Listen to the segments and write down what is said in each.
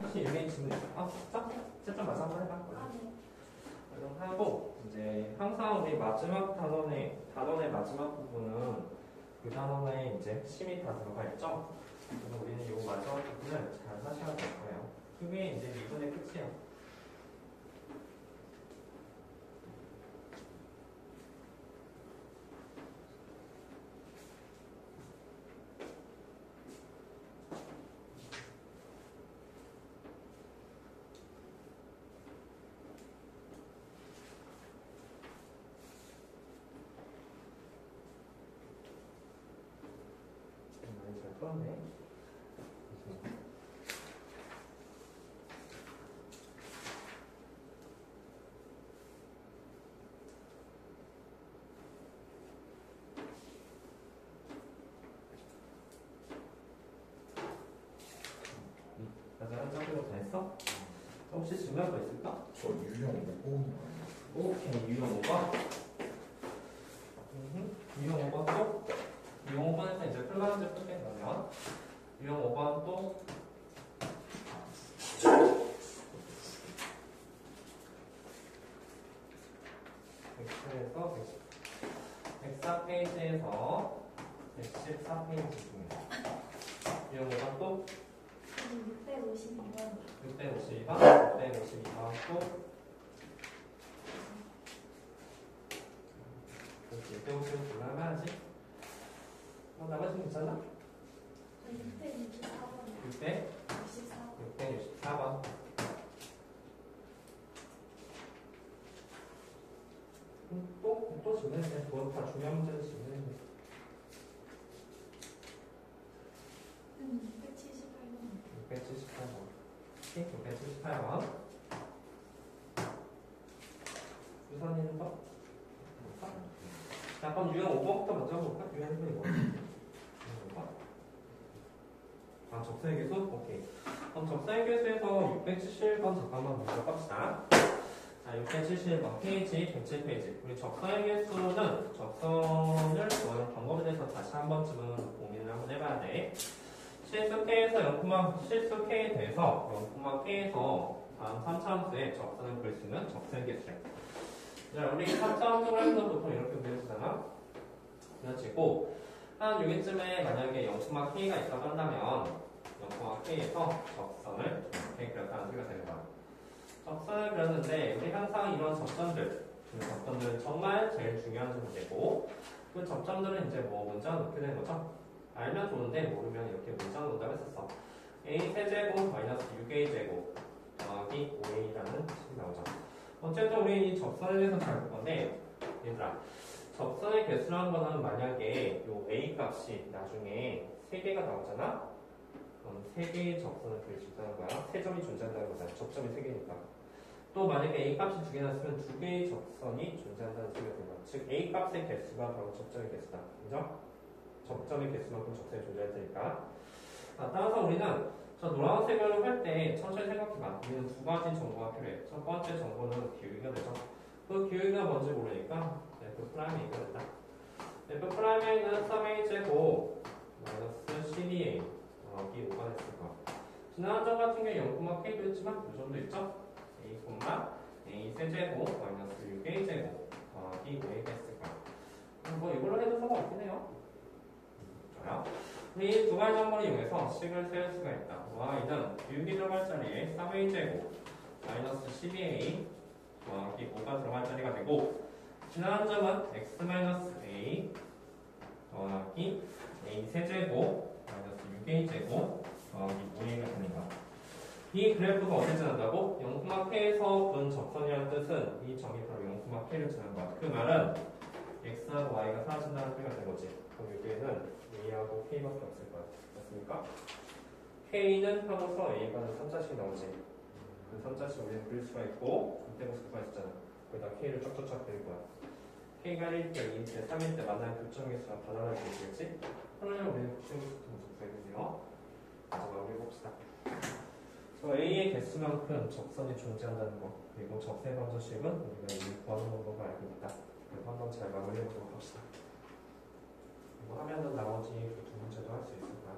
혹시 여기 질문 있어? 채점 마저 한번 해봐. 아, 네. 하고 이제 항상 우리 마지막 단원의 마지막 부분은 그 단원에 이제 핵심이 다 들어가 있죠. 그래서 우리는 이 마지막 부분을 잘 하셔야 될 거예요. 그게 이제 미분의 끝이에요. 많이 잘 풀었네. 맞아, 한 정도 다 했어? 혹시 질문할 거 있을까? 저 유형 5번이 오케이, 유형 5번. 유형 5번 또? 유형 5번에서 이제 플라운드 풀게 그러면 유형 5번 또 엑스에서 104페이지에서 114페이지 중에 유형 5번 또 652번. 652번 또 650 불러야지. 나머지는 괜찮나? 664번. 664번. 또 질문했네. 그건 다 중요한 문제를 질문했네. 678번. 678번. 유선이는 더? 자, 그럼 유형 5번부터 먼저 볼까? 유형 1번이 뭐지? 적성의 개수? 오케이. 그럼 적성의 개수에서 671번 잠깐만 먼저 깝시다. 자, 671번 페이지, 107페이지. 우리 적성의 개수는 적성을 구하는 방법에 대해서 다시 한 번쯤은 고민을 한번 해봐야 돼. 실수 K에서 0,K에 대해서 0,K에서 다음 3차함수에 적성을 그릴 수 있는 적성의 개수래. 자, 우리 3차함수를 해서 보통 이렇게 그려지잖아. 그려지고 한 여기쯤에 만약에 0,K가 있다고 한다면 0,K에서 적선을 이렇게 그렸다는 소리가 되는 거야. 적선을 그렸는데 우리 항상 이런 접점들 정말 제일 중요한 문제고 그 접점들은 이제 뭐 문자로 넣게 되는 거죠? 알면 좋은데 모르면 이렇게 문자로 넣는다고 했었어. A 세제곱 마이너스 6A 제곱 더하기 5A라는 식이 나오죠. 어쨌든 우리 이 접선에 대해서 잘 볼 건데 얘들아 접선의 개수라는 거는 만약에 요 A 값이 나중에 3개가 나오잖아? 그럼 3개의 접선을 그릴 수 있다는 거야. 3점이 존재한다는 거잖아. 접점이 3개니까. 또 만약에 A 값이 2개나 쓰면 2개의 접선이 존재한다는 소리가 되는 거야. 즉 A 값의 개수가 바로 접점의 개수다. 그죠? 접점의 개수만큼 접선이 존재할 테니까. 따라서 우리는 저 노란색으로 할 때 천천히 생각해봐. 우리는 두 가지 정보가 필요해. 첫 번째 정보는 기울기가 되죠. 그 기울기가 뭔지 모르니까 F 프라임이 이거 된다. F 프라임에는 3A 제곱 마이너스 12A 더하기 5가 됐을 거야. 지난 점 같은 경우에 0,K도 했지만 이 정도 있죠? A, 세제곱 마이너스 6A 제곱 더하기 5A가 했을 거야. 뭐 이걸로 해도 상관없긴 해요. 좋아요. 우리 두 가지 정보를 이용해서 식을 세울 수가 있다. y는 기울기 들어갈 자리에 3A 제곱 마이너스 12A 더하기 5가 들어갈 자리가 되고 지난 점은 x-a 더하기 a 세제곱 마이너스 6a 제곱 더하기 5a가 되는 거야. 이 그래프가 어디 지난다고? 0,K에서 분 접선이라는 뜻은 이 점이 바로 0,K를 지난 거야. 그 말은 x하고 y가 사라진다는 소리가 된 거지. 그럼 여기에는 a하고 k밖에 없을 거야. 맞습니까? k는 하고서 a가 3자씩 나오지. 그 3자씩 우리는 그릴 수가 있고 이때 모습가 있었잖아. 거기다 k를 쫙쫙쫙 그릴 거야. k가 1일 때, 2일 때, 3일 때 만나는 교점 개수가 바나나를 그리겠지? 그러면 우리는 교점 개수부터 먼저 구해보세요. 마지막으로 해봅시다. 저 a의 개수만큼 적선이 존재한다는 거 그리고 적세 방정식은 우리가 이미 구하는 방법을 알고 있다. 그래서 한번 잘 마무리해보도록 합시다. 이거 하면은 나머지 그 두 문제도 할 수 있을 거야.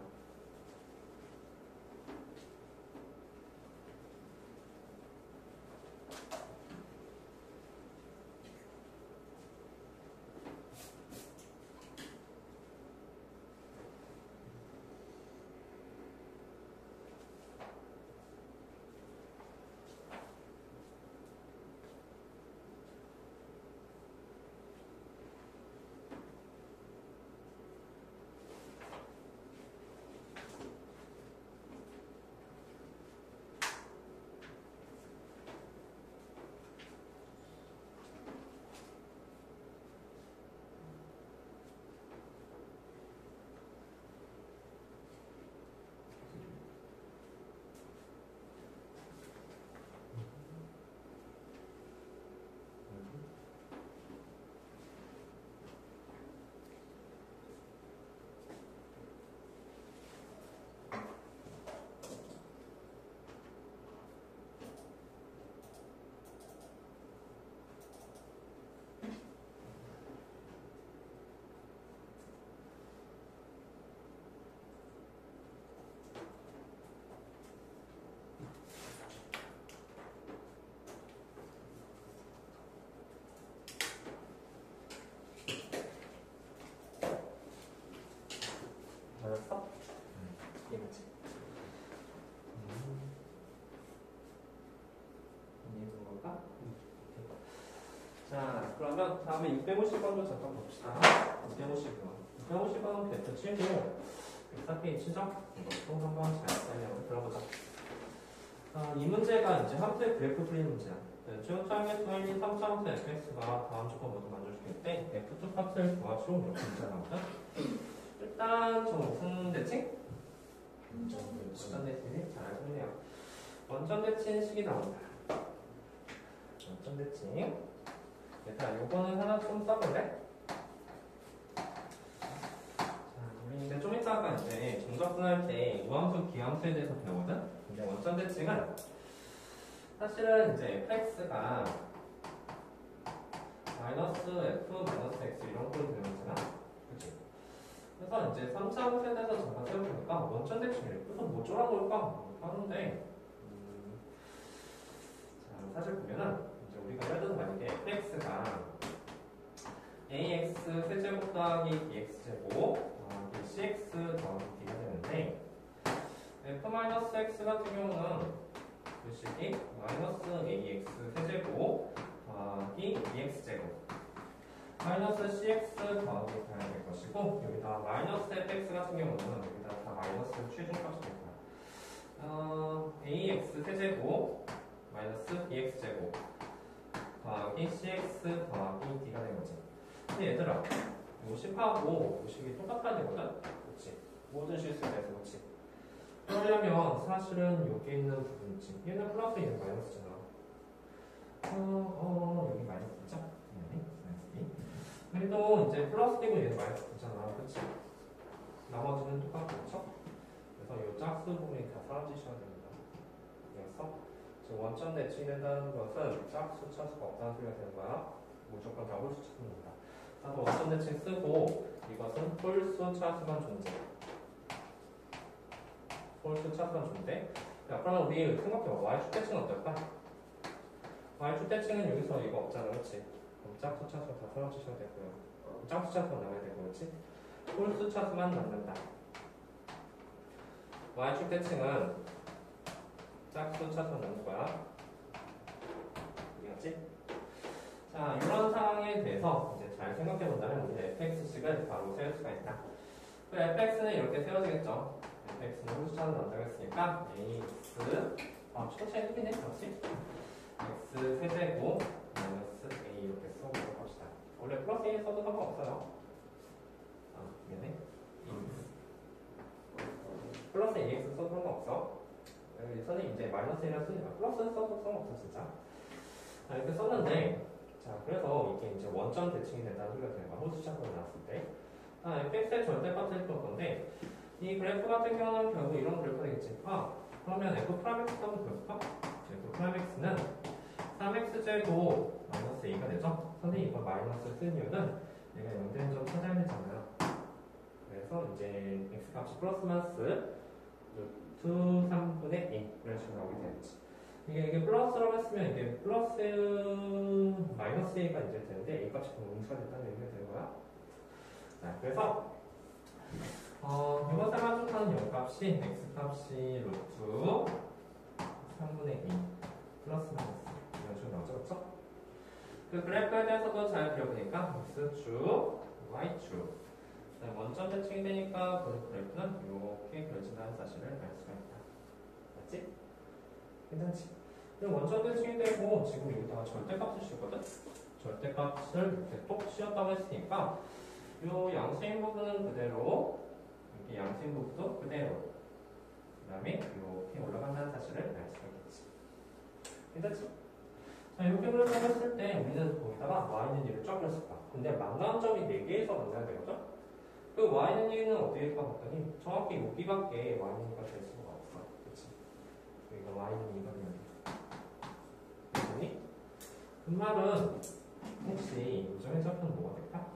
그러면 다음에 650원도 잠깐 봅시다. 650원. 650원은 베트 치고 104페이지 치죠? 이것도 한번 잘 설명을 들어보자. 이 문제가 이제 함수의 그래프 풀이는 문제야. 최고차항의 수학이 3차함수 fx가 다음 조건 모두 만족시킬 때 f2 값을 구하시오. 이렇게 문제가 나오죠. 일단 저 무슨 대칭? 원전 대칭이 잘 알겠네요. 원전 대칭 식이 나온다. 원전 대칭. 얘들아, 요거는 하나 좀 써볼래? 자, 우리 이제 좀 이따가 이제 정적분 할 때 우함수, 기함수에 대해서 배우거든? 근데 원전 대칭은 사실은 이제 fx가 마이너스 f 마이너스 x 이런 꼴이 되는 거잖아. 그치? 그래서 이제 3차 함수에 대해서 잠깐 세워보니까 원전 대칭이래. 그래서 뭐 어쩌라고 할까? 하는데, 자, 사실 보면은 이제 우리가 예를 들어 만약에 fx가 ax 세제곱 더하기 bx제곱 cx 더하기 d가 되는데 f-x 같은 경우는 그 식이 마이너스 ax 세제곱 더하기 bx제곱 마이너스 cx 더하기 가야 될 것이고 여기다 마이너스 fx 같은 경우는 여기다 다 마이너스 최종값이 될 거야. ax 세제곱 마이너스 bx제곱 더하기 cx 더하기 d가 된 거지. 근데 얘들아, 50하고 50이 똑같아야 되거든? 그치? 모든 실수에 대해서 그치? 그러려면 사실은 여기 있는 부분 있지. 얘는 플러스 얘는 마이너스잖아. 여기 마이너스 있죠? 네, 마이너스 D. 그래도 이제 플러스 D고 얘는 마이너스 D잖아. 그치? 나머지는 똑같고, 그쵸? 그래서 이 짝수 부분이 다 사라지셔야 됩니다. 그래서 지금 원점 대칭이 된다는 것은 짝수 차수가 없다는 소리가 되는 거야. 무조건 다 홀수 차수입니다. 나도 원점 대칭 쓰고 이것은 홀수 차수만 존재. 홀수 차수만 존재. 자, 그러면 우리 생각해봐. y축 대칭은 어떨까? y축 대칭은 여기서 이거 없잖아, 그렇지? 그럼 짝수 차수가 다 사라지셔야 되고요. 짝수 차수만 남아야 되고, 그렇지? 홀수 차수만 남는다. y축 대칭은 짝수 차수만 남는 거야. 이해했지? 자, 이런 상황에 대해서 이제 잘 생각해 본다면 이제 fx식을 바로 세울 수가 있다. 그 fx는 이렇게 세워지겠죠. fx는 홀수차는 난다고 했으니까 ax 초차에 1이네, 그렇지? x 세제곱 마이너스 a 이렇게 써보도록 합시다. 원래 플러스 a 써도 상관없어요. 미안해. 플러스 ax 써도 상관없어. 여기서는 이제 마이너스 1을 쓰니까 플러스 써도 상관없어, 진짜. 자, 이렇게 썼는데 자, 그래서 이게 이제 원점 대칭이 된다는 소리가 되는 거야. 홀수차수가 나왔을 때. fx의 절대값을 볼 건데, 이 그래프 같은 경우는 결국 이런 그래프가 되겠지. 그러면 f 프라임x 한번 볼까? f 프라임x는 3x제곱 마이너스 a가 되죠? 선생님 이거 마이너스 쓴 이유는 얘가 0되는 점 찾아야 되잖아요. 그래서 이제 x 값이 플러스 마이너스 루트 3분의 2 이런 식으로 나오게 되겠지. 이게 플러스라고 했으면 이게 플러스 마이너스 a가 이제 되는데 a 값이 음수가 됐다는 얘기가 되는 거야. 자, 그래서 이것을 만족하는 0 값이 x 값이 루트 3분의 2 플러스 마이너스 이런 식으로 나오죠, 그렇죠? 그 그래프에 대해서도 잘 그려보니까 x축, y축 원점 대칭이 되니까 그 그래프는 이렇게 그려진다는 사실을 알 수가 있다. 맞지? 괜찮지? 그럼 원점 대칭이 되고 지금 여기다가 절대값을 씌우거든? 절대값을 이렇게 톡 씌웠다고 했으니까 이 양수인 부분은 그대로 이렇게 양수인 부분도 그대로 그 다음에 이렇게 올라간다는 사실을 알 수가 있겠지. 괜찮지? 자, 이렇게 그려서 했을 때 우리는 거기다가 y는 2를 쫙 그렸을 거야. 근데 만나는 점이 4개에서 만나야 되거든? 그 y는 2는 어떻게 될까 봤더니 정확히 여기밖에 y는 2가 될 수가 없어. 그치? 여기가 y는 2가 되면 돼. 그 말은 혹시 요점의 좌표는 뭐가 될까?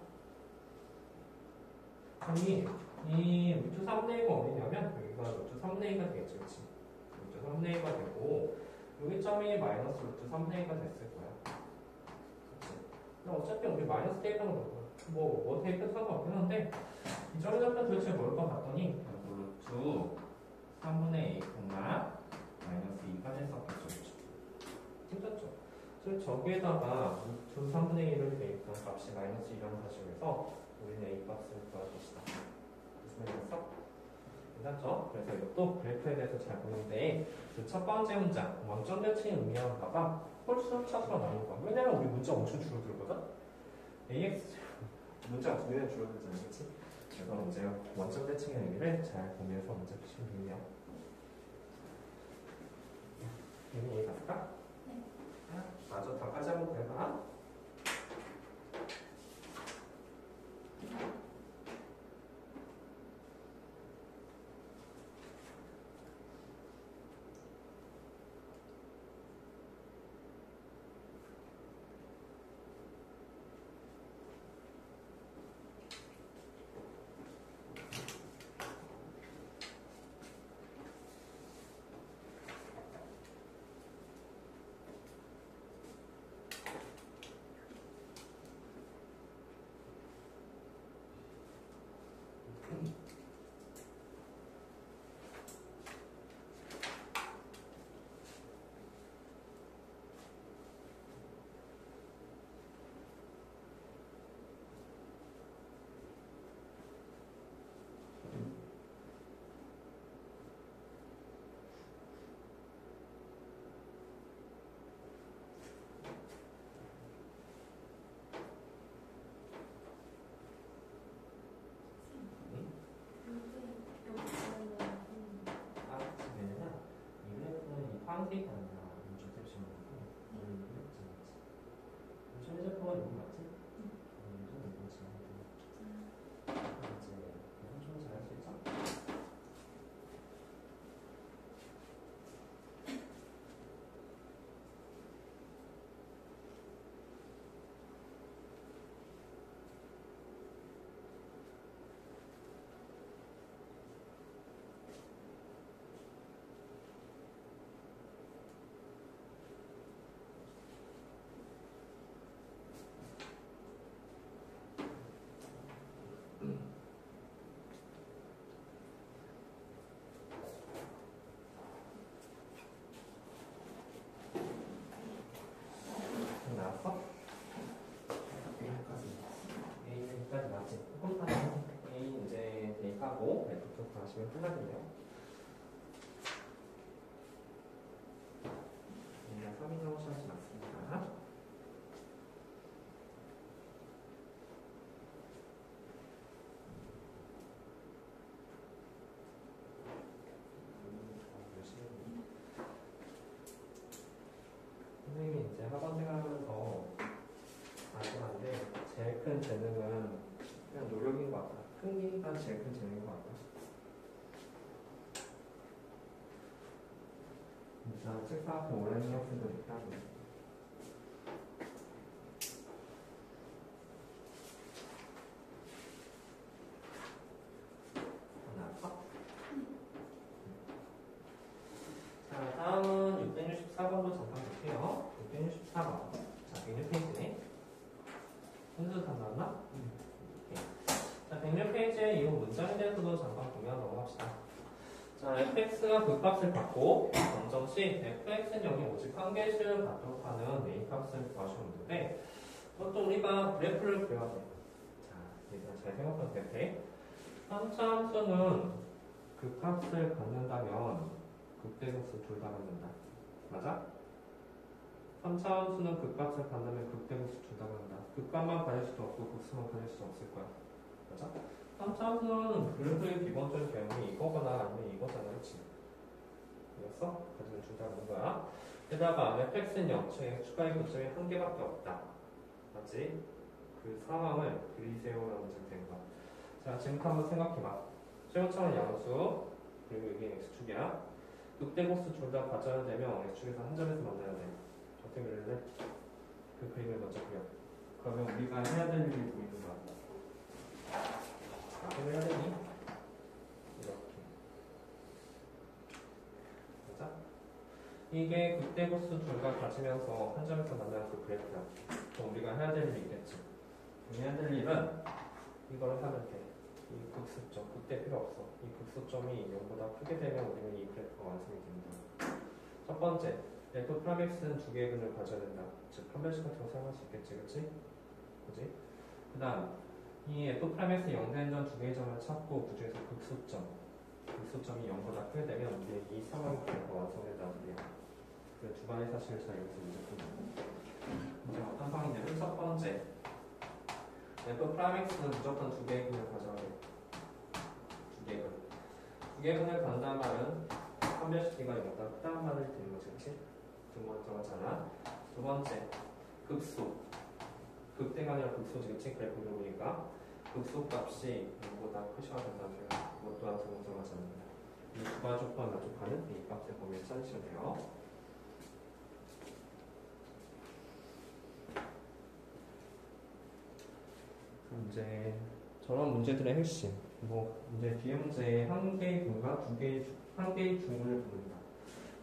아니, 이 루트 3분의 1가 어디냐면 여기가 루트 3분의 1가 되겠지, 그치? 루트 3분의 1가 되고 여기 점이 마이너스 루트 3분의 1가 됐을 거야. 그치? 근데 어차피 우리 마이너스 대입하는 거 뭐 대입해도 상관없긴 한데 이 점의 좌표는 도대체 뭘까 봤더니 루트 3분의 1, 마이너스 2가 됐었겠죠, 그치? 괜찮죠? 그래서 저기에다가 준 3분의 1을 대입한 값이 마이너스 1이라는 사실에서 우리는 A 값을 구할 것이다. 무슨 말이었어? 괜찮죠? 그래서 이것도 그래프에 대해서 잘 보는데 그 첫 번째 문장 원점 대칭이 의미하는 바가 홀수 차수가 나오는 거야. 왜냐면 우리 문자 엄청 줄어들거든? AX 문자가 두 개나 줄어들잖아, 그렇지? 그래서 이제 원점 대칭의 의미를 잘 보면서 문제 푸시면 되네요. 얘는 이해 갔을까? 네. 맞아, 다까지 한번 해봐. 황색 아니라 좀 셉션이고 이건 맞지? 요즘 휴대폰은 이거 맞지? 요즘 이거 지금 이제 좀 잘할 수 있죠? 나왔어? A는 여기까지 나왔지? 컴퓨터는 A 이제 대입하고 F2 구하시면 끝나겠네요. A가 3이 나오셔야지 맞습니다. 선생님이 이제 학원 생활하면서 아시는데 제일 큰 재능은 그냥 노력인 것 같아. 흥미가 제일 큰 재능인 것 같아. 진짜 책상 앞에 오래 있는 학생들 있다고. 자, 다음은 664번도 잠깐 볼게요. 664번. 자, 106페이지네. 순서 다 나왔나? 자, 106페이지에 이 문장에 대해서도 잠깐 보면 넘어갑시다. 자, fx가 그 값을 받고 검정 시 fx는 여기 오직 한 개씩을 받도록 하는 a 값을 구하시면 되는데 그것도 우리가 그래프를 그려야 돼. 자, 얘들아 잘 생각해도 돼. 3차 함수는 그 값을 갖는다면 극대극수 둘 다 갖는다. 맞아? 3차 함수는 극값을 갖는다면 극대극수 둘 다 갖는다. 극값만 가질 수도 없고 극수만 가질 수도 없을 거야. 맞아? 3차 함수는 그래프의 기본적인 개념이 이거거나 아니면 이거잖아. 그치? 이겼어? 가지고 둘 다 갖는 거야. 게다가 fx는 0층에 추가의 교점이 한 개밖에 없다. 맞지? 그 상황을 그리세요라는 문제가 된 거야. 자, 지금부터 한번 생각해봐. 최고점은 양수, 그리고 여기 x축이야. 극대극수 둘 다 가져야 되면 x축에서 한 점에서 만나야 돼. 어떻게 그릴래? 그 그림을 먼저 그려. 그러면 우리가 해야 될 일이 보이는 거야. 어떻게 해야 되니? 이렇게. 맞아? 이게 극대극수 둘 다 가지면서 한 점에서 만나는 그 그래프야. 그럼 우리가 해야 될 일이 있겠지. 해야 될 일은 이걸 하면 돼. 이 극수점, 극대 필요 없어. 이 극수점이 0보다 크게 되면 우리는 이 그래프가 완성이 됩니다. 첫 번째, F 프라믹스는 두 개의 근을 가져야 된다. 즉 판별식 같은 거 사용할 수 있겠지, 그치? 그지? 그 다음 이 F 프라믹스 0되는 점 두 개의 점을 찾고 그 중에서 극소점이 0보다 크게 되면 우리 이 상황이 완성된다는 소리야. 그 두 가지 사실을 잘 여기서 문제 푼다. 이제 어떤 상황이냐면 첫 번째 F 프라믹스는 무조건 두 개의 근을 가져야 돼. 두 개의 근. 두 개의 근을 간다는 말은 판별식기가 0보다 크다는 말을 듣는 거지, 그치? 두 번째 정하잖아. 두 번째 극소. 극대가 아니라 극소지, 그치? 그래프 그려보니까 극소 값이 0보다 크셔야 된다는 소리야. 이것 또한 두 번째 정하잖아. 이 두 가지 조건 만족하는 이 값의 범위를 찾으시면 돼요. 이제 저런 문제들의 핵심, 이제 뒤에 문제에 한 개의 근과 한 개의 중근을 부른다.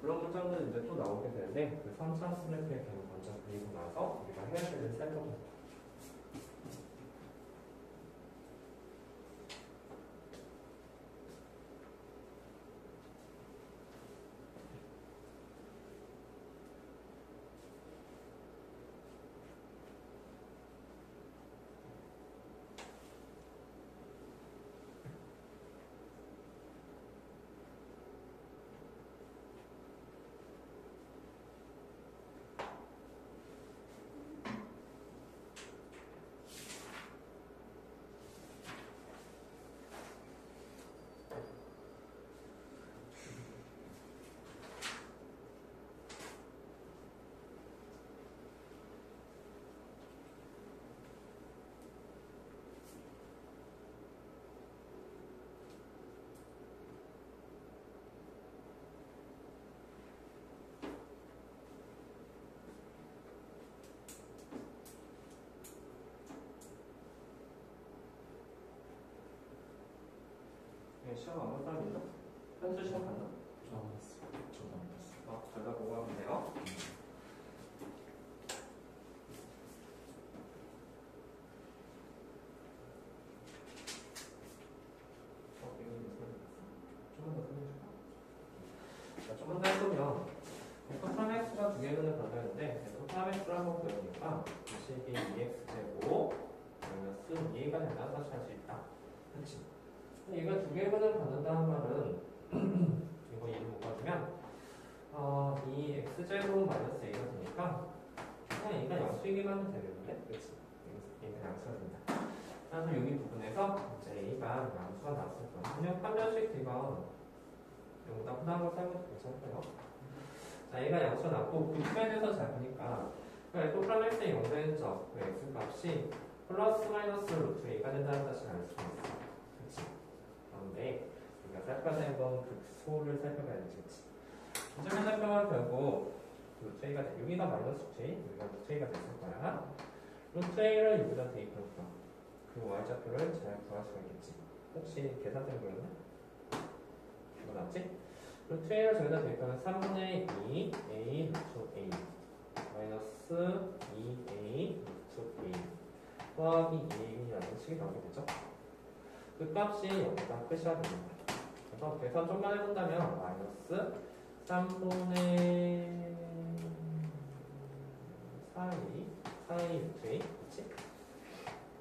그런 문장들은 이제 또 나오게 되는데 그 3차 스냅의 개념 먼저 그리고 나서 우리가 해야 되는 살펴봅니다. 시험 안 본 사람 있나? 현수 시험 봤나? 저도 안 봤어요. 결과 보고 하면 돼요. 좀만 더 설명해줄까? 자, 좀만 더 해보면 F 프라맥스가 두 개의 근을 가져야되는데 F 프라맥스를 한번 배우니까 식이 2x제곱 마이너스 2a가 된다는 사실을 알 수 있다. 그렇지? 얘가 두 개의 근을 갖는다는 말은 이거 얘를 묶어주면 이 x제곱 마이너스 a가 되니까 그냥 얘가 양수이기만 하면 되겠는데? 그렇지? 얘가 양수가 된다. 그래서 여기 부분에서 이제 a가 양수가 나왔을 거야. 그냥 판별식 뒤가 여기다 흔한 걸 사용해도 괜찮고요. 자, 얘가 양수가 나왔고 그 표현에서 잘 보니까 F 프라맥스의 0되는 점, 그 x 값이 플러스 마이너스 루트 a가 된다는 사실을 알 수 있어. 그렇지? 그런데 우리가 살펴야 되는 건 극소를 살펴봐야 되지. 이점의 살펴보면 결국 루트 a가 돼. 여기가 마이너스 루트 a, 여기가 루트 a가 됐을 거야. 루트 a를 여기다 대입할 거야. 그 y좌표를 잘 구할 수가 있겠지. 혹시 계산된 거였나? 이거 맞지? 루트 a를 저기다 대입하면 3분의 2 a 루트 a 마이너스 2a 루트 a 더하기 2a라는 식이 나오게 되죠. 그 값이 여기다 끝이야 됩니다. 그래서 계산 좀만 해본다면 마이너스 3분의 4a 루트 a 그치?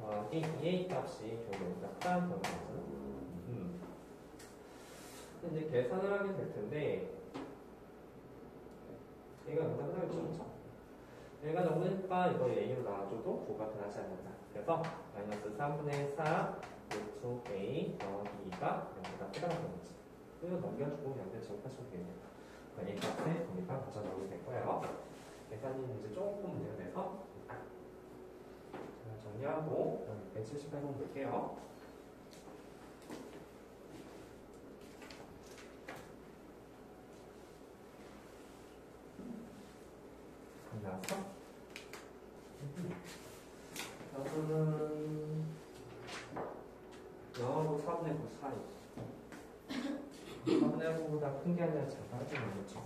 더하기 2a 값이 결국 여기다 크다는 거잖아. 이제 계산을 하게 될 텐데 얘가 여기다 하나겠죠, 그렇죠? 얘가 넘으니까 이거 a로 나와줘도 9가 변하지 않는다. 그래서 마이너스 3분의 4 루트 a 더하기 2가 0보다 크다는 거지. 이거 넘겨주고 0대 제곱하시면 되겠네요. 그러니까 이 값에 범위가 가져 나오게 될 거예요. 계산이 이제 조금 문제가 돼서 정리하고 178번 볼게요. 나서 여기는 영어로 4분의 9 사이 4분의 9보다 큰 게 아니라 작아지는 거죠.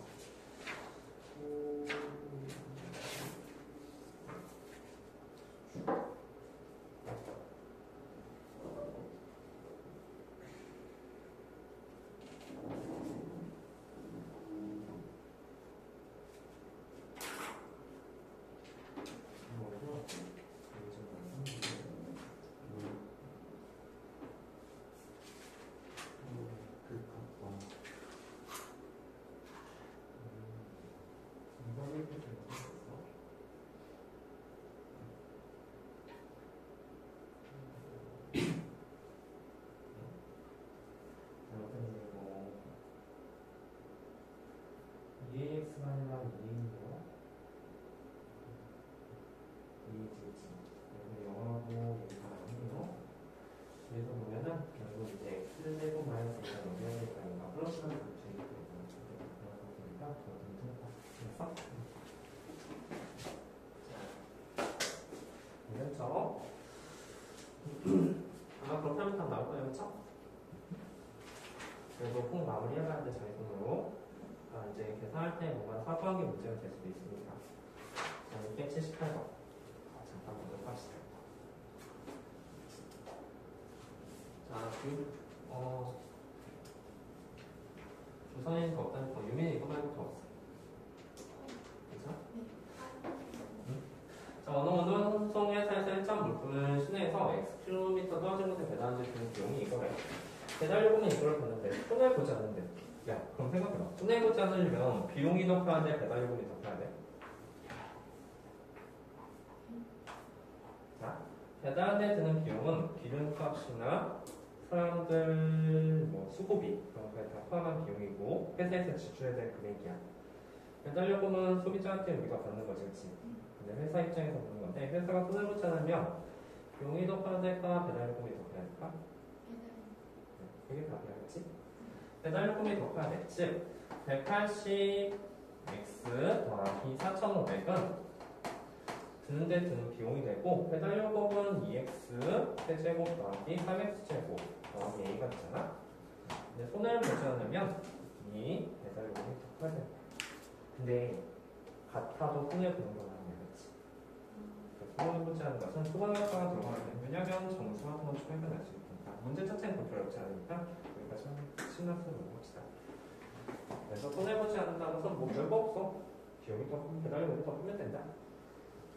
2ax가 아니라 2a인데요. 2a지. 그래서 영하고 얘가 아니에요. 그래서 보면은 결국 이제 x제곱 마이너스 2가 넘겨야 되니까 플러스는 같이 그러니까 저는 틀렸다. 그래서 그렇죠? 아마 그렇다면 다 나올 거예요, 그렇죠? 그래도 꼭 마무리해봐야 돼, 자기 손으로. 아, 이제 계산할 때 뭔가 사소한 게 문제가 될 수도 있으니까. 자, 278번. 잠깐 보도록 합시다. 자, 주선이니까 없다니까. 유민이 이거 말고 더 없어. 그죠? 자, 어느 운송 회사에서 일정 물품을 시내에서 Xkm 떨어진 곳에 배달하는 데 드는 비용이 이거래. 배달 요금은 이걸 받는데 손해보지 않는데. 야, 그럼 생각해봐. 손해보지 않으려면 비용이 더 커야 돼? 배달 요금이 더 커야 돼? 자, 배달에 드는 비용은 기름값이나 사람들 수고비 그런 거에 다 포함한 비용이고 회사에서 지출해야 될 금액이야. 배달 요금은 소비자한테 우리가 받는 거지, 그치? 근데 회사 입장에서 보는 건데 회사가 손해보지 않으면 비용이 더 커야 될까? 배달 요금이 더 커야 될까? 그게 답이라겠지? 배달 요금이 더 커야 돼. 즉 180x 더하기 4,500은 드는데 드는 비용이 되고 배달 요금은 2x 세제곱 더하기 3x 제곱 더하기 a가 되잖아. 근데 손해를 보지 않으면 이 배달 요금이 더 커야 돼. 근데 같아도 손해 보는 건 아니야, 그렇지? 손해 보지 않는 것은 수반학과가 들어가야 돼. 왜냐면 점수 같은 건 충분히 낼 수 있으니까. 문제 자체는 그렇게 어렵지 않으니까 여기까지 신경 쓰는 거 봅시다. 그래서 손해보지 않는다는 것은 뭐 별거 없어. 비용이 더 크면 배달 요금이 더 크면 된다.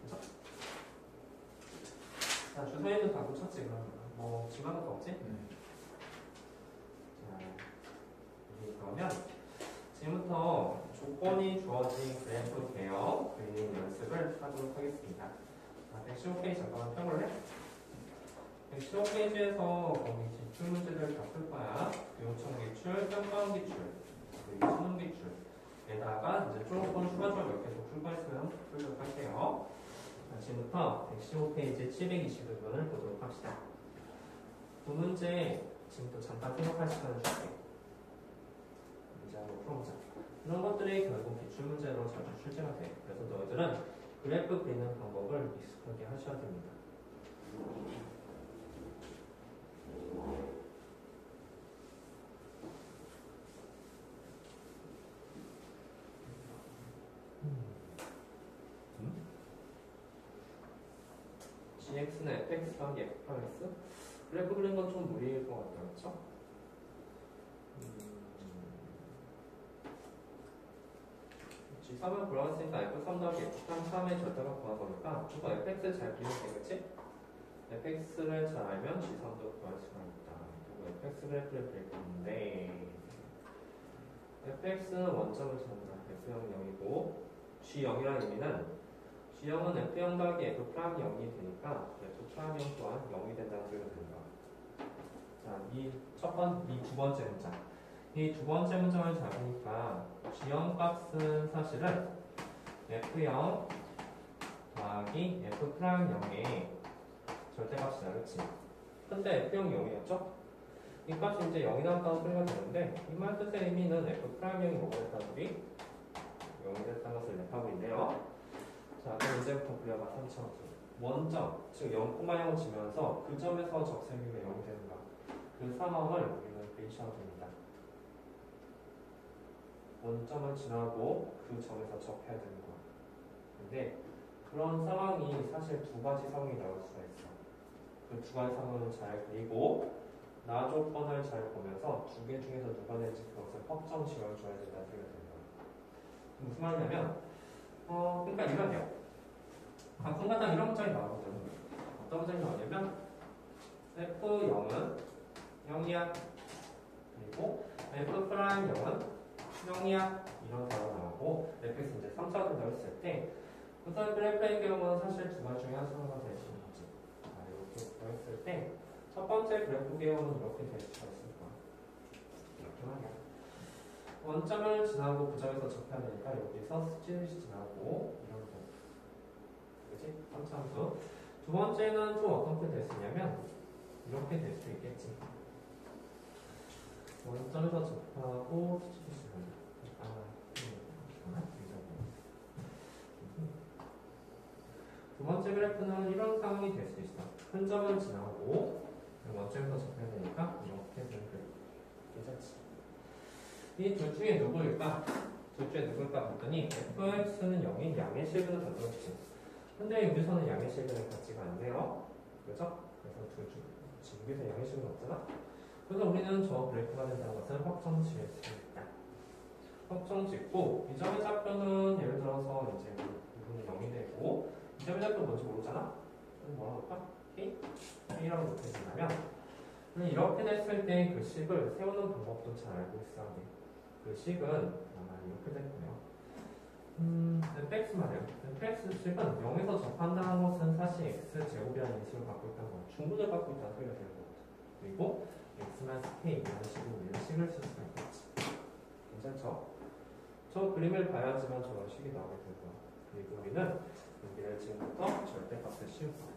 그죠? 자, 주소에도 다 붙였지, 그러면. 뭐, 중요한 것도 없지? 자, 그러면 지금부터 조건이 주어진 그래프 개혁 그림 연습을 하도록 하겠습니다. 자, 115페이지 잠깐만 펴볼래? 115페이지에서 거기 기출 문제들 다 풀 거야. 요청 기출, 평가원 기출, 그리고 수능 기출에다가 이제 조건 추가적으로 몇 개 더 풀 거 있으면 풀도록 할게요. 자, 지금부터 115페이지 722번을 보도록 합시다. 두 문제 지금부터 잠깐 생각할 시간을 줄게. 문제 한번 풀어보자. 이런 것들이 결국 기출문제로 자주 출제가 돼. 그래서 너희들은 그래프 그리는 방법을 익숙하게 하셔야 됩니다. gx는 fx 더하기 f 플러스 그래프 그리는 건 좀 무리일 것 같아요, 그렇죠? G3을 불안했으니까 F3 더하기 F3 3의 절대값 구한 거니까 이거 fx 잘 그리면 되겠지? fx를 잘 알면 G3도 구할 수가 있다. 그리고 fx 그래프를 그릴 건데 fx는 원점을 찾는다. f0은 0이고 G0이라는 의미는 G0은 f0 더하기 f 프라임 0이 되니까 f 프라임 0 또한 0이 된다는 소리가 된다. 자, 이 두 번째 문장. 이 두 번째 문장을 잘 보니까 G0 값은 사실은 F0 더하기 F 프라임 0의 절대값이다, 그치? 근데 F0 0이었죠? 이 값이 이제 0이 나왔다는 소리가 되는데 이 말 뜻의 의미는 F 프라임 0이 뭐가 됐다는 소리? 0이 됐다는 것을 랩하고 있네요. 자, 그럼 이제부터 그려봐. 3차원 원점, 즉 0,0을 지면서 그 점에서 적색유가 0이 되는가? 그 상황을 우리는 배치하면 됩니다. 원점을 지나고 그 점에서 접해야 되는 거야. 근데 그런 상황이 사실 두 가지 상황이 나올 수가 있어. 그 두 가지 상황을 잘 그리고 나 조건을 잘 보면서 두 개 중에서 누가 될지 그것을 확정 지어줘야 된다는 생각이 듭니다. 무슨 말이냐면 그러니까 이런 돼요. 가끔가다 이런 문장이 나오거든. 어떤 문장이 나오냐면 F0은 0이야. 그리고 F 프라임 0은 영리학 이런 단어 나오고 fx 이제 3차 된다고 했을 때 우선 그래프의 경우는 사실 두 가지 중에 하나가 될 수 있는 거지. 이렇게 했을 때 첫 번째 그래프 개요는 이렇게 될 수가 있을 거야. 이렇게 말이야. 원점을 지나고 그 점에서 접해야 되니까 여기서 스치듯이 지나고 이런 거. 그치? 3차 함수. 두 번째는 또 어떻게 될 수 있냐면 이렇게 될 수 있겠지. 원점에서 접하고 스치듯이 지나고. 두 번째 그래프는 이런 상황이 될 수 있어. 큰 점을 지나고 원점에서 접해야 되니까 이렇게 되는 그래프. 괜찮지? 이 둘 중에 누구일까? 둘 중에 누구일까 봤더니 fx는 0인 양의 실근을 가져왔지. 근데 여기서는 양의 실근을 갖지가 않네요. 그죠? 그래서 둘 중, 지금 여기서 양의 실근 없잖아? 그래서 우리는 저 그래프가 된다는 것은 확정 지을 수 있다. 확정 짓고 이 점의 좌표는 예를 들어서 이제 이분이 0이 되고 이 점의 좌표 뭔지 모르잖아? 그럼 뭐라고 할까? K? K라고 놓게 된다면 이렇게 됐을 때 그 식을 세우는 방법도 잘 알고 있어야 돼. 그 식은 아마 이렇게 될 거예요. fx 말이에요. fx 식은 0에서 접한다는 것은 사실 x제곱이라는 인식을 갖고 있다는 거, 중분을 갖고 있다는 소리가 되는 거거든. 그리고 x-k이라는 식으로 우리는 식을 쓸 수가 있겠지. 괜찮죠? 저 그림을 봐야지만 저런 식이 나오게 될 거야. 그리고 우리는 여기를 지금부터 절대값을 씌울 거야.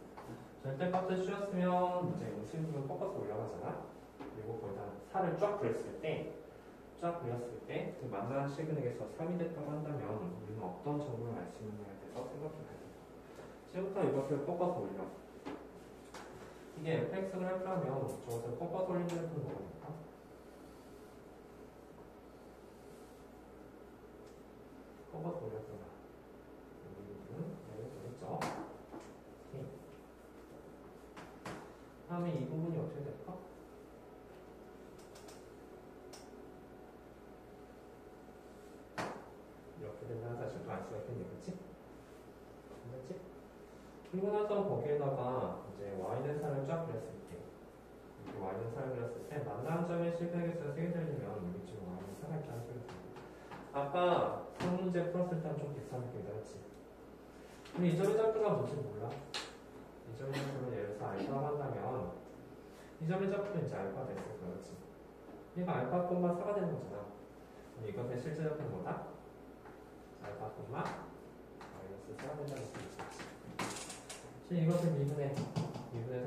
절대값을 씌웠으면 이제 음식물을 꺾어서 올라가잖아. 그리고 거기다 살을 쫙 그렸을 때 그 만나는 시그널에서 3이 됐다고 한다면 우리는 어떤 정보를 알 수 있느냐에 대해서 생각해봐야 돼. 지금부터 이것을 꺾어서 올려. 이게 fx 그래프라면 저것을 꺾어서 올리는 건 뭐니까? 꺾어서 올렸잖아. 여기는 되겠죠? 다음에 이 부분이 어떻게 될까? 이렇게 된다는 사실도 알 수가 있겠네, 그치? 그렇지? 그리고 나서 거기에다가 이제 y는 살을 쫙 그렸을 때 이렇게 y는 살을 그렸을 때 만나는 점의 실패계수가 3개 되려면 여기 지금 y는 살을 있다는 소리가 됩니다. 아까 상문제 풀었을 때랑 좀 비슷한 느낌이 나지? 근데 이 점의 좌표가 뭔지 몰라? 이 점의 좌표를 예를 들어서 알파라고 한다면 이 점의 좌표는 이제 알파가 됐을 거야, 그렇지? 얘가 알파 콤마 4가 되는 거잖아. 그럼 이것의 실제 좌표는 뭐다? 알파 콤마 마이너스 4가 된다는 뜻이지. 지금 이것을 미분해서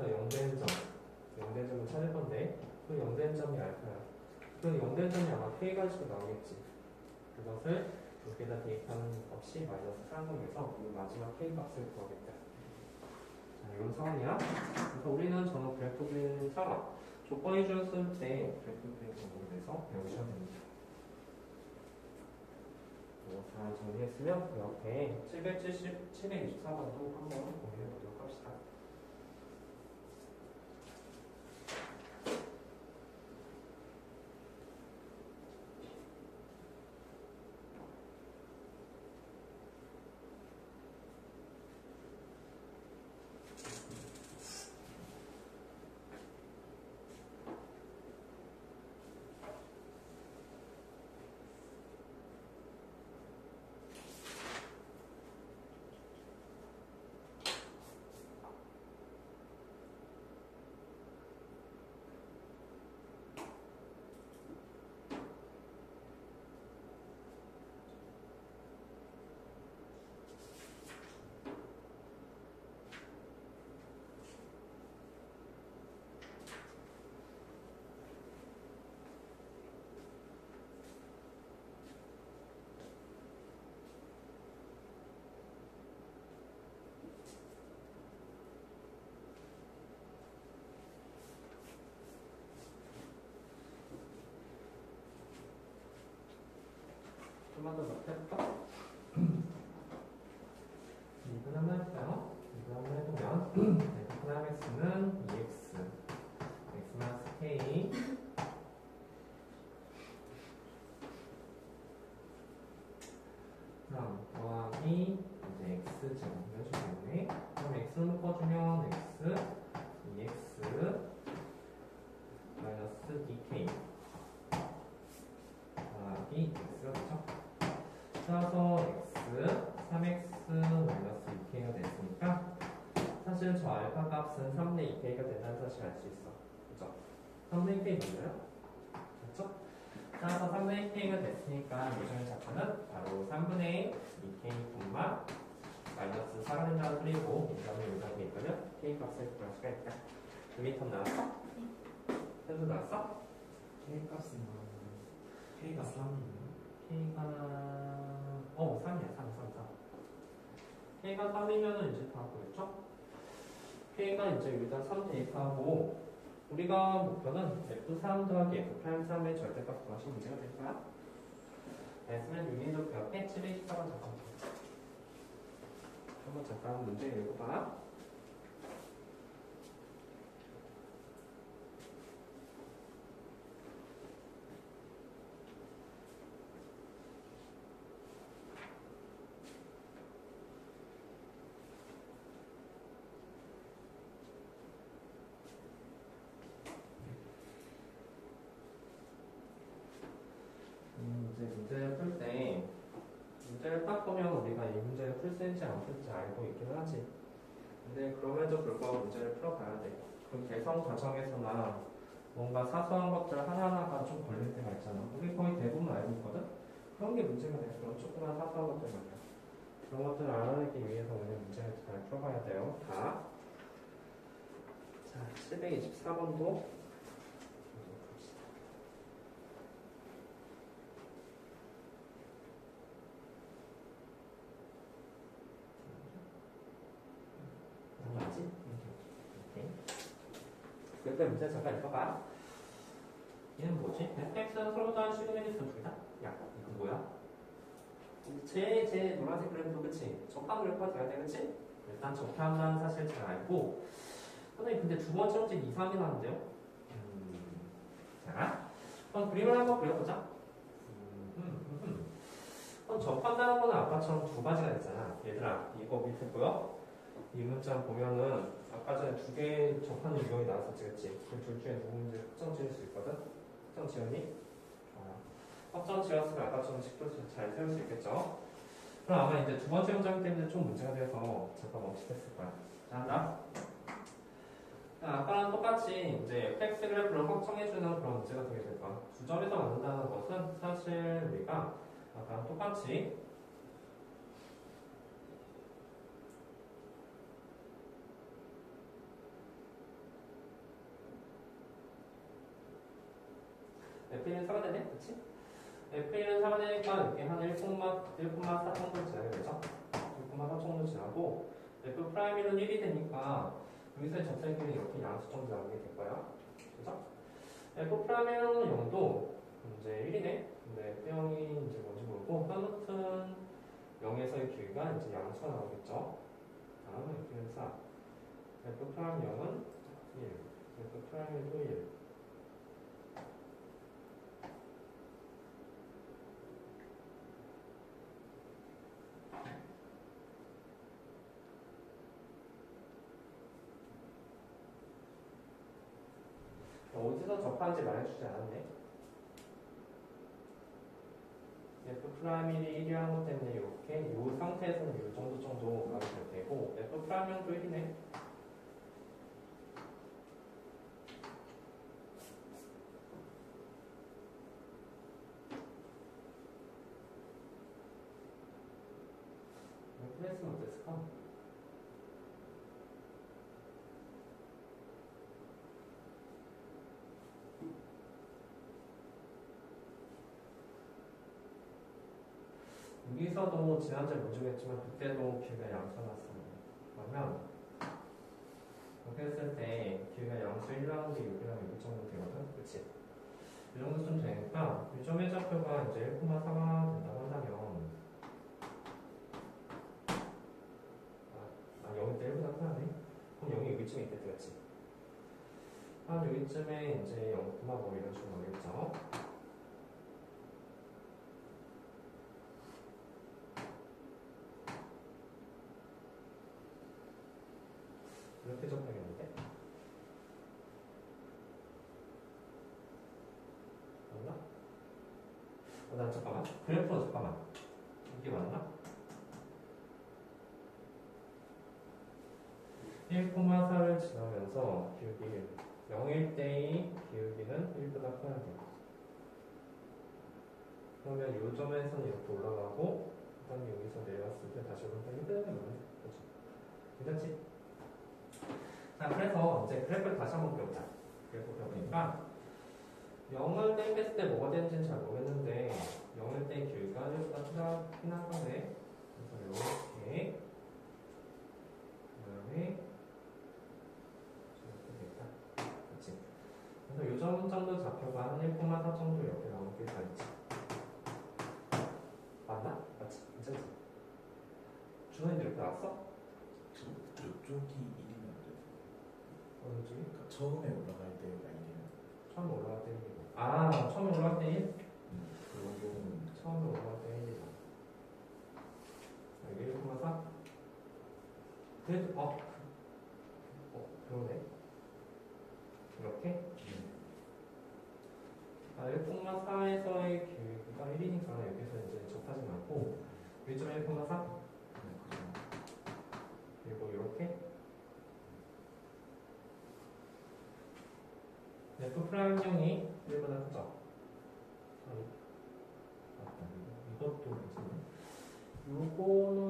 0된 점을 찾을 건데 그 0된 점이 알파야. 그 0된 점이 아마 k 가지고 나오겠지. 그것을 여기에다 대입하는 값이 마이너스 4공에서 이 마지막 k 값을 구하겠다. 자, 이런 상황이야. 그래서 우리는 저는 그래프 그림처럼 조건이 주었을 때 그래프 그림 정보에 대해서 배우셔야 됩니다. 잘 정리했으면 그 옆에 724번도 한번 공유해 보도록 합시다. 좀만 더 넓혀볼까? 2분 한번 해볼까요? 2분 한번 해보면 fx는 2x x-k 그럼 더하기 이제 x제곱을 주겠네. 그럼 x를 묶어주면 x 2x 마이너스 dk 더하기 x가 3x 마이너스 2k가 됐으니까 사실 저 알파 값은 3분의 2k가 된다는 사실을 알 수 있어. 그죠? 3분의 2k 맞나요? 그렇죠? 따라서 3분의 2k가 됐으니까 요정의 작가는 바로 3분의 2k 분마 마이너스 4가 된다는 소리고 이 다음에 요정이 있거든? k 값을 구할 수가 있다. 2m 나왔어? 현수 나왔어? K 값은 K가 3이에요. K가 3이야 3 K가 3이면은 이제 다 보였죠? K가 이제 일단 3 대입하고 우리가 목표는 F3 더하기 F'3의 절대값 구하시 문제가 될 거야. S는 유리도 그 옆에 7의 14가 잠깐 한번 잠깐 문제 읽어봐. 문제를 풀 때 문제를 딱 보면 우리가 이 문제를 풀 수 있는지 안 풀지 알고 있기는 하지. 근데 그럼에도 불구하고 문제를 풀어봐야 돼. 그 개성 과정에서나 뭔가 사소한 것들 하나하나가 좀 걸릴 때가 있잖아. 우리 거의 대부분 알고 있거든? 그런 게 문제가 돼. 그런 조그만 사소한 것들 말이야. 그런 것들을 알아내기 위해서 우리는 문제를 잘 풀어봐야 돼요. 다. 자, 724번도 맞지? 오케이. 그때 문제 잠깐 읽어봐. 얘는 뭐지? fx는 서로 다른 시그널이 있어 둘다? 야, 이거 뭐야? 제 노란색 그래프 그치? 적당 그래프가 돼야 돼 그치? 일단 적합한 사실 잘 알고 선생님 근데 두 번째 문제 2, 3이 나는데요? 자, 그럼 그림을 한번 그려보자. 그럼 접한다는 거는 아까처럼 두 가지가 있잖아. 얘들아 이거 밑에 보여? 이 문장 보면은 아까 전에 두 개 접하는 유형이 나왔었지, 그치? 그 둘 중에 누군지 확정 지을 수 있거든? 확정 지었니? 확정 지었으면 아까처럼 식도 잘 세울 수 있겠죠? 그럼 아마 이제 두 번째 문장 때문에 좀 문제가 돼서 잠깐 멈칫했을 거야. 자, 아까랑 똑같이 이제 fx 그래프를 확정해주는 그런 문제가 되게 될 거야. 두 점에서 만든다는 것은 사실 우리가 아까랑 똑같이 F1은 4가 되네? 그치? F1은 4가 되니까 이렇게 한 1,4 정도 지나게 되죠? 1,4 정도 지나고 F'는 1이 되니까 여기서의 접선끼리 이렇게 양수 정도 나오게 될 거야. 그죠? F'는 0도 이제 1이네? 근데 F형이 이제 뭔지 모르고 아무튼 0에서의 길이가 이제 양수가 나오겠죠? 다음은 F는 4 F'0은 1 F'1도 1 어디서 접하는지 말해주지 않았네. F'1이 1이라는 것 때문에 이렇게 이 상태에서는 이 정도 가게 될 테고 F'형도 1이네. 이렇게 했으면 어땠을까? 여기서도 지난주에 문제겠지만 그때도 길이가 양수였습니다. 그러면 이렇게 했을 때 길이가 양수 1이라는 게 여기랑 여기 정도 되거든? 그치? 이 정도쯤 되니까 이 점의 좌표가 이제 1,4가 된다고 한다면 여기 때 1보다 크네? 그럼 여기 여기쯤에 있겠지, 그치? 한 여기쯤에 이제 0, 뭐 이런 식으로 나오겠죠? 이렇게 접하겠는데? 맞나? 난 잠깐만. 그래프는 잠깐만. 이게 맞나? 1,4를 지나면서 기울기 0일 때의 기울기는 1보다 커야 돼. 그러면 이 점에서는 이렇게 올라가고 그 다음에 여기서 내려왔을 때 다시 올라가기 때문에 그렇죠. 괜찮지? 자, 그래서 이제 그래프를 다시 한번 배우자. 그래프 배우니까 0을 땡겼을 때 뭐가 되는지는 잘 모르겠는데 0일 때 기울기가 1보다 크긴 하거네. 그래서 이렇게 그 다음에 이렇게 됐다. 그치? 그래서 이 정도 좌표가 1,4 정도 이렇게 나오는 게 다 있지. 맞나? 맞지? 괜찮지? 준호이도 이렇게 나왔어? 저쪽이 1이면 안 돼. 어느 쪽이? 그러니까 처음에 올라갈 때가 1이면. 처음에 올라갈 때 1이고. 아, 처음에 올라갈 때 1? 그런 경우는 처음에 올라갈 때 1이다. 여기 1,4? 그래도, 그러네. 이렇게? 아, 1,4에서의 기울기가 1이니까 여기서 이제 접하지 말고, 위점 1,4? 그리고 이렇게. F 프라임형이 1보다 크죠? 아니, 맞다. 이것도 괜찮네. 요거는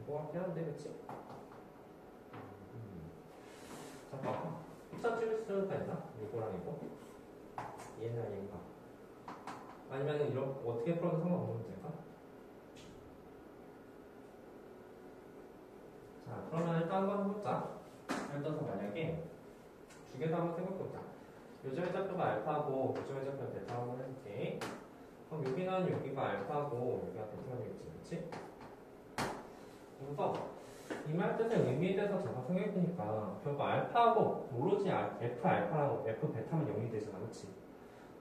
이거 같긴 한데, 그치? 잠깐만. 흡사 찍을 수가 있나? 이거랑 이거? 얘나 얘인가? 아니면 이렇게 어떻게 풀어도 상관없는 문제인가? 자, 그러면 일단 한번 해보자. 예를 들어서 만약에 두 개 다 한번 생각해보자. 요점의 좌표가 알파고 요점의 좌표가 베타라고 해볼게. 그럼 여기는 여기가 알파고 여기가 베타가 되겠지, 그렇지? 그래서 이 말 뜻의 의미에 대해서 잠깐 생각해보니까 결국 알파하고 오로지 F 알파랑 F 베타만 0이 되잖아, 그치?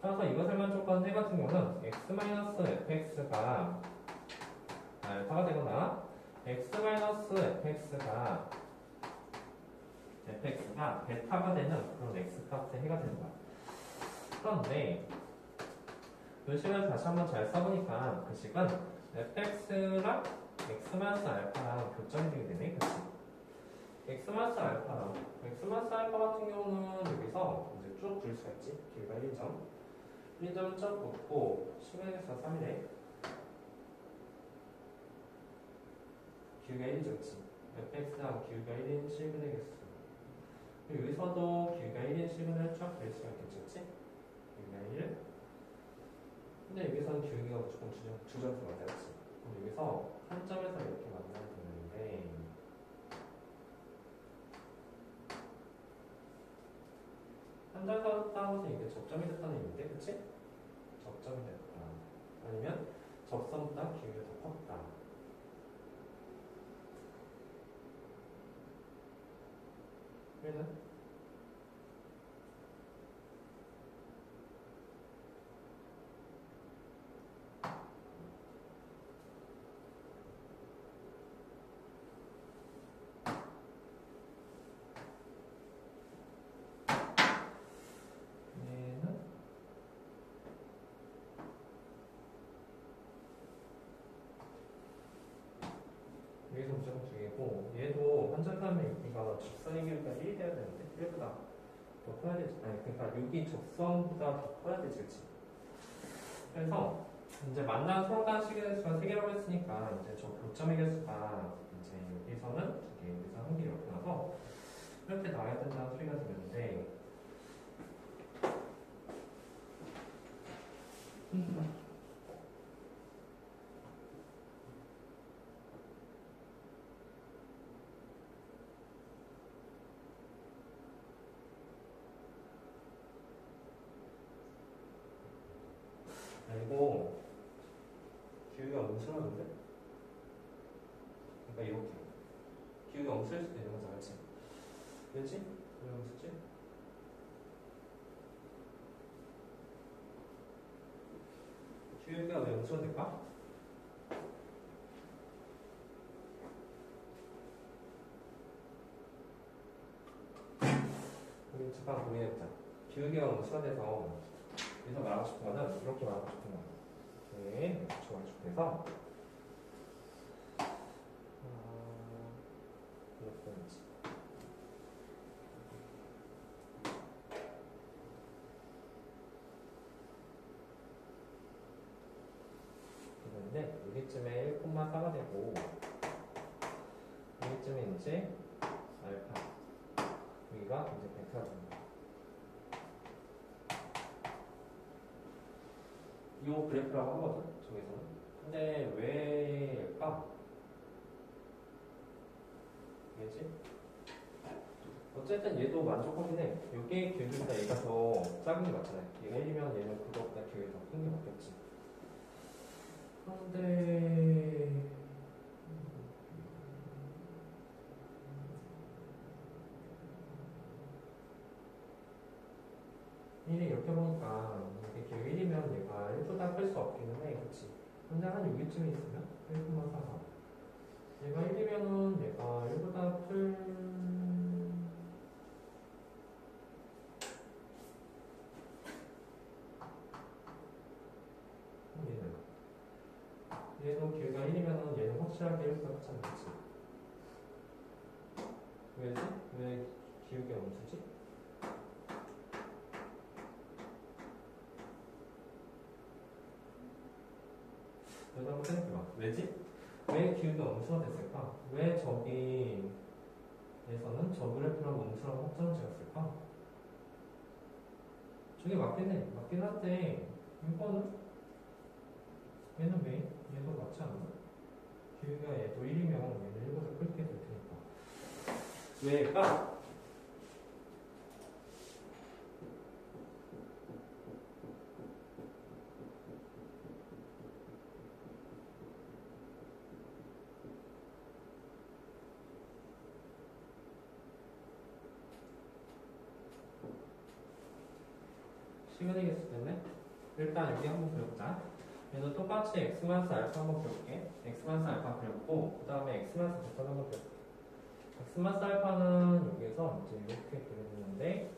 따라서 이것을 만족하는 해 같은 경우는 x-fx가 알파가 되거나 x-fx가 베타가 되는 그런 x값의 해가 되는 거야. 그런데 그 식을 다시 한번 잘 써보니까 그 식은 fx랑 x-알파랑 교점이 되게 되네, 그치? x-알파 같은 경우는 여기서 이제 쭉 줄 수가 있지. 길이가 1점 쭉 붙고 시간에서 3이래. 기울기가 1이죠, 그치? fx랑 기울기가 1인 식을 되겠어. 그리고 여기서도 기울기가 1인 식을 쫙 될 수가 있겠지, 그치? 기울기가 1. 근데 여기서는 기울기가 무조건 주전수 맞아, 그치? 그럼 여기서 한 점에서 이렇게 만나야 되는데 한 점에서 따라서 이게 접점이 됐다는 의미인데, 그치? 접점이 됐다. 아니면 접선보다 기울기가 더 컸다. 그러면 여기서 무조건 2개고 얘도 한전하면 여기가 접선의 기울기가 1이 돼야 되는데 1보다 더 커야 되지. 아니 그러니까 여기 접선보다 더 커야 되지, 그치? 그래서 이제 만난 서로간 시계의 수가 3개라고 했으니까 이제 저 교점의 개수가 이제 여기서는 2개, 여기서 1개 이렇게 나서 이렇게 나와야 된다는 소리가 들리는데 이거 기울기가 음수라는데? 그러니까 이렇게 기울기가 음수일 수도 있는 거잖아, 그치? 그렇지? 왜 음수지? 기울기가 왜 음수가 될까? 잠깐 고민해보자. 기울기가 너무 순화돼서 여기서 말하고 싶은 거는 이렇게 말하고 싶은 거야. 이렇게 중앙축돼서 이렇게 있지. 그런데 여기쯤에 1,4가 되고 여기쯤에 이제 알파 여기가 이제 베타가 됩니다. 이 그래프라고 하거든 저기서는. 근데 왜일까? 왜지? 어쨌든 얘도 만족하긴 해. 요게 기울기보다 얘가 더 작은 게 맞잖아요. 얘가 1이면 얘는 그거보다 기울기 더 큰 게 맞겠지. 그런데 일이 이렇게 보니까 이게 기울기 1이면 얘가 1보다 클 수 없기는 해. 그치? 근데 한 여기쯤에 있으면 1,4가 얘가 1이면은 얘가 1보다 클 얘도 기울기가 1이면은 얘는 확실하게 1보다 크지 않겠지? 왜지? 왜 기울기가 음수지? 여기서 한번 생각해봐. 왜지? 왜 기울기가 음수가 됐을까? 왜 저기에서는 저 그래프랑 음수라고 확정을 지었을까? 저게 맞긴 해. 맞긴 한데 이거는 얘는 왜? 얘도 맞지 않나? 기울기가 얘도 1이면 얘는 1보다 크게 될 테니까. 왜일까? 시간이 됐을 때문에 일단 여기 한번 그려보자. 얘도 똑같이 x-알파 한번 그려볼게. x-알파 그려보고 그 다음에 x-베타 한번 그려볼게. x-알파는 여기에서 이제 이렇게 그려주는데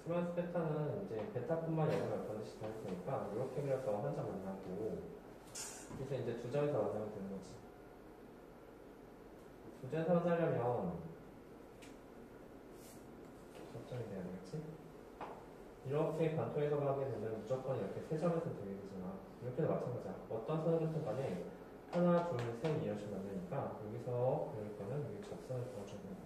x 베타는 이제 베타뿐만 아니라 몇 번씩 더 있으니까 이렇게 그려서 한 점 만나고 그래서 이제 두 점에서 만나면 되는 거지. 두 점에서 만나려면 접점이 돼야 되겠지? 이렇게 관통해서 가게 되면 무조건 이렇게 세 점에서 되게 되잖아. 이렇게도 마찬가지야. 어떤 선을 줬든 간에 하나, 둘, 셋 이런 식으로 만드니까 여기서 그릴 거는 여기 접선을 그어주는 거야.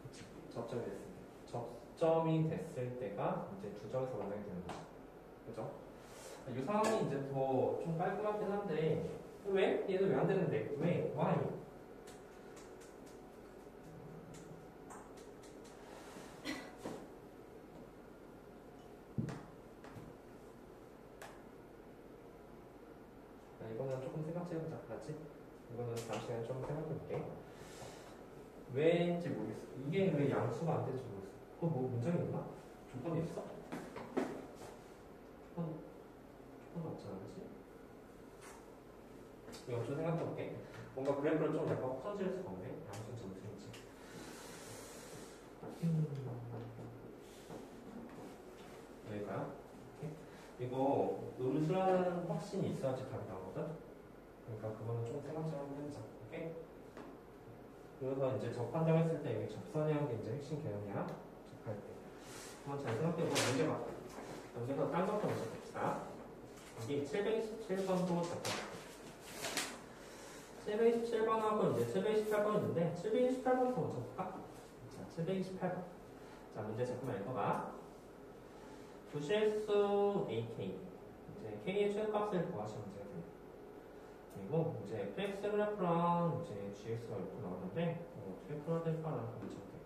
그치? 접점이 됐을 때. 접점이 됐을 때가 이제 두 점에서 만나게 되는 거지. 그죠? 이 상황이 이제 더 좀 깔끔하긴 한데 왜? 얘는 왜 안 되는데? 왜? Why? 이거는 조금 생각해보자. 알았지? 이거는 다음 시간에 조금 생각해볼게. 왜인지 모르겠어. 이게 왜 양수가 안 되는지 모르겠어. 그거 뭐 문제가 있나? 조건이 있어? 조건 없지 않지? 이거 좀 생각해볼게. 뭔가 그래프를 좀 약간 퍼즐 수가 없네. 양수인지 무슨인지. 여기가요? 이거 음수라는 확신이 있어야지 답이 나오거든? 그러니까 그거는 좀 생각 좀 한번 해보자. 오케이? 그래서 이제 접한정했을 때 이게 접선이라는 게 이제 핵심 개념이야. 접할 때. 한번 잘 생각해보고 문제 봐. 여기서 딴 것도 먼저 봅시다. 여기 727번도 잡혀볼게요. 727번하고 이제 728번 있는데 728번부터 먼저 볼까? 자, 728번. 자, 문제 잠깐만 읽어봐. 부실수 AK 이제 K의 최소값을 구하시면 문제가 됩니다. 그리고 이제 fx 그래프랑 이제 gx가 이렇게 나오는데 어떻게 풀어야 될까라는 문제가 돼요.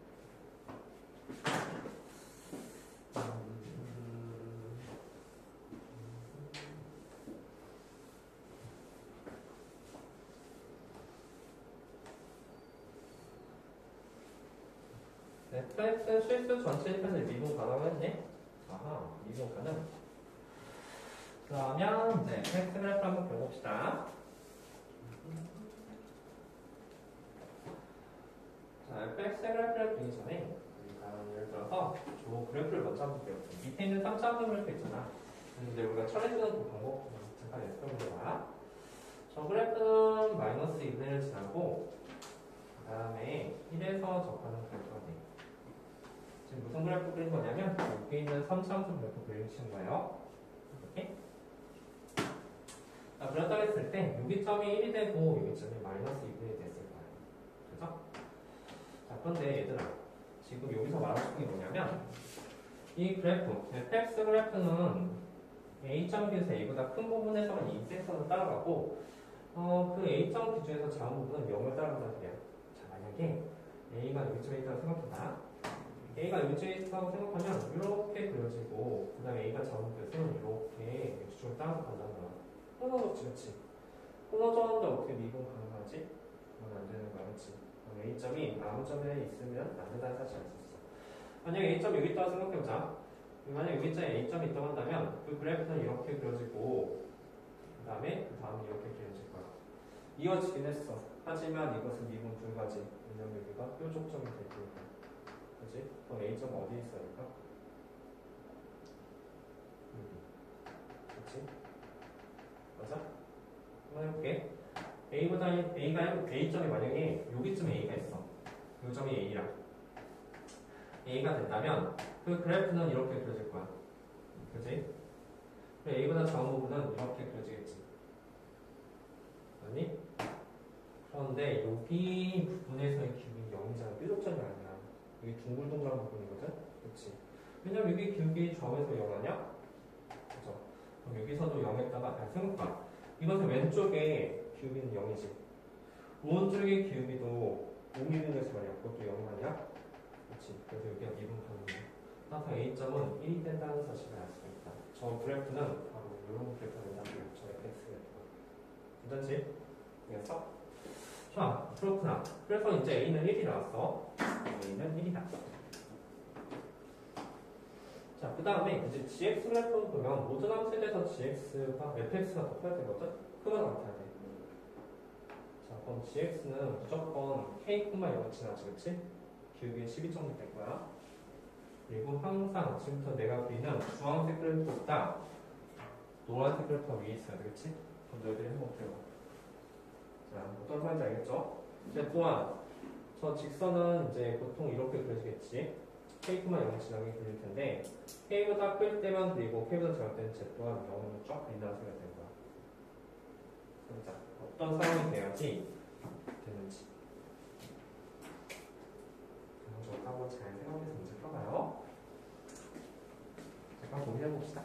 fx 실수 전체 1편을 미분 가능했네? 아하, 미분 가능. 그러면 이제 fx 그래프 한번 그려봅시다. 자, fx 그래프를 그리기 전에 우리가 예를 들어서 저 그래프를 먼저 한번 그려볼게요. 밑에 있는 3차원 그래프 있잖아. 근데 우리가 처리해주는 그 방법 잠깐 연습해보자. 저 그래프는 마이너스 2분을 지나고 그 다음에 1에서 접하는 그래프가 돼. 지금 무슨 그래프 그린 거냐면 여기 있는 3차원점 그래프 그리신 거예요. 이렇게. 자, 그렇다고 했을 때 여기 점이 1이 되고 여기 점이 마이너스 2분이 됐을 거예요. 그죠? 자, 그런데 얘들아 지금 여기서 말하는 게 뭐냐면 이 그래프, fx 그래프는 A점 기준에서 A보다 큰 부분에서만 이 인색선을 따라가고 그 A점 기준에서 작은 부분은 0을 따라간다는 소리야. 자, 만약에 A가 여기쯤에 있다고 생각해봐. A가 여기쯤에 있다고 생각하면 이렇게 그려지고 그 다음에 A가 작은 부분에서는 이렇게 X축을 따라서 간다는 거야. 끊어졌지, 그치? 끊어졌는데 어떻게 미분 가능하지? 그건 안 되는 거야, 그치? A점이 아무 점에 있으면 안 된다는 사실 알 수 있어. 만약에 A점이 여기 있다고 생각해보자. 만약 여기 있자에 A점이 있다고 한다면 그 그래프는 이렇게 그려지고 그 다음에 이렇게 그려질 거야. 이어지긴 했어. 하지만 이것은 미분 불가지. 왜냐면 여기가 뾰족점이 될 테니까. 그치? 그럼 A점은 어디에 있어야 할까? 여기. 그치? 맞아? 한번 해볼게. A점이 만약에 여기쯤에 A가 있어. 이 점이 A랑 A가 된다면 그 그래프는 이렇게 그려질 거야. 그치? A보다 작은 부분은 이렇게 그려지겠지. 아니? 그런데 여기 부분에서의 기울기 0이잖아. 뾰족점이 아니야. 여기 둥글둥글한 부분이거든? 그치? 왜냐면 여기 기울기 좌우에서 0 아니야? 그죠? 그럼 여기서도 0에다가, 생각봐. 이것은 왼쪽에 기울기는 0이지. 오른쪽의 기울기도 5mm에서 말이야. 그것도 0 아니야? 그치? 그래서 여기가 미분 가능해. 따라서 A점은 1이 된다는 사실을 알 수가 있다. 저 그래프는 바로 이런 그래프가 된다는 거예요. 저 fx 그래프가. 괜찮지? 이해했어? 자, 그렇구나. 그래서 이제 A는 1이 나왔어. A는 1이다. 자, 그 다음에 이제 gx 그래프를 보면 모든 함수에 대해서 gx가 fx가 더 커야 되거든? 크거나 같아야 돼. 자, 그럼 gx는 무조건 k, 0을 지나지, 그치? 기울기 12 정도 될 거야. 그리고 항상 지금부터 내가 그리는 주황색 그래프보다 노란색 그래프가 위에 있어야 되겠지? 그럼 너희들이 한번 그려봐. 자, 어떤 말인지 알겠죠? 이제 또한 저 직선은 이제 보통 이렇게 그려지겠지? K만 0 지나게 그릴 텐데 K보다 클 때만 그리고 K보다 작을 때는 Z 또한 0으로 쫙 그린다는 소리가 되는 거야. 자, 어떤 상황이 돼야지 되는지. 한번 잘 생각해서 문제 풀어봐요. 잠깐 고민해봅시다.